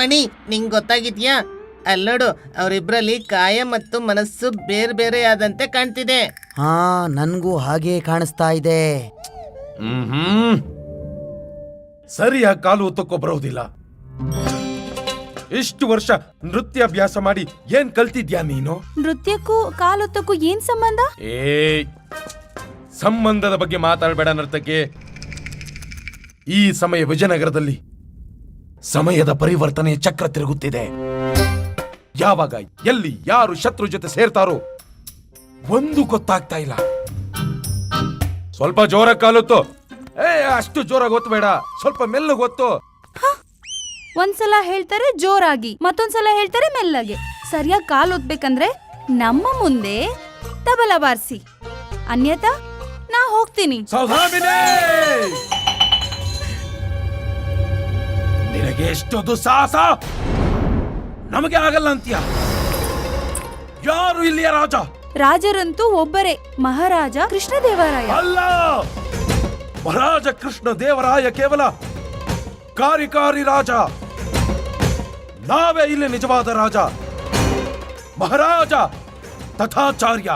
ಮಣಿ, ನಿಂಗ್ ಗೊತ್ತಾಗಿದ್ಯಾ? ಅಲ್ಲೋಡು, ಅವರಿಬ್ರಲ್ಲಿ ಕಾಯ ಮತ್ತು ಮನಸ್ಸು ಬೇರೆ ಬೇರೆ ಆದಂತೆ ಕಾಣ್ತಿದೆ. ಹಾ, ನನ್ಗೂ ಹಾಗೆ ಕಾಣಿಸ್ತಾ ಇದೆ. ಸರಿಯಾಗಿ ಕಾಲು ಒತ್ತಕ್ಕೋ ಬರೋದಿಲ್ಲ. ಇಷ್ಟು ವರ್ಷ ನೃತ್ಯಾಭ್ಯಾಸ ಮಾಡಿ ಏನ್ ಕಲ್ತಿದ್ಯಾ ನೀನು? ನೃತ್ಯಕ್ಕೂ ಕಾಲೊತ್ತಕ್ಕೂ ಏನ್ ಸಂಬಂಧ? ಸಂಬಂಧದ ಬಗ್ಗೆ ಮಾತಾಡಬೇಡ ನರ್ತಕ್ಕೆ. ಈ ಸಮಯ ವಿಜಯನಗರದಲ್ಲಿ ಸಮಯದ ಪರಿವರ್ತನೆ ಚಕ್ರ ತಿರುಗುತ್ತಿದೆ. ಯಾವಾಗ ಎಲ್ಲಿ ಯಾರು ಶತ್ರು ಜೊತೆ ಸೇರ್ತಾರೋ ಒಂದು ಗೊತ್ತಾಗ್ತಾ ಇಲ್ಲ. ಸ್ವಲ್ಪ ಜೋರಾಗಿ ಕಾಲೊತ್ತು. ಅಷ್ಟು ಜೋರಾಗಿ ಒತ್ತಬೇಡ, ಸ್ವಲ್ಪ ಮೆಲ್ಲಗೆ ಒತ್ತು. ಒಂದ್ಸಲ ಹೇಳ್ತಾರೆ ಜೋರಾಗಿ, ಮತ್ತೊಂದ್ಸಲ ಹೇಳ್ತಾರೆ ಮೆಲ್ಲಗೆ. ಸರಿಯಾಗಿ ಕಾಲೊತ್ಬೇಕಂದ್ರೆ ನಮ್ಮ ಮುಂದೆ ತಬಲ ಬಾರಿಸಿ, ಅನ್ಯತಾ ನಾ ಹೋಗ್ತೀನಿ. ನಿನಗೆ ಎಷ್ಟು ದುಸ್ಸಾಹಸ! ನಮಗೆ ಆಗಲ್ಲ ಅಂತೀಯ? ಯಾರು ಇಲ್ಲಿಯ ರಾಜ? ರಾಜರಂತೂ ಒಬ್ಬರೇ, ಮಹಾರಾಜ ಕೃಷ್ಣದೇವರಾಯ. ಅಲ್ಲ, ಮಹಾರಾಜ ಕೃಷ್ಣ ದೇವರಾಯ ಕೇವಲ ಕಾರ್ಯಕಾರಿ ರಾಜ. ನಾವೇ ಇಲ್ಲಿ ನಿಜವಾದ ರಾಜ, ಮಹಾರಾಜ ತಥಾಚಾರ್ಯ.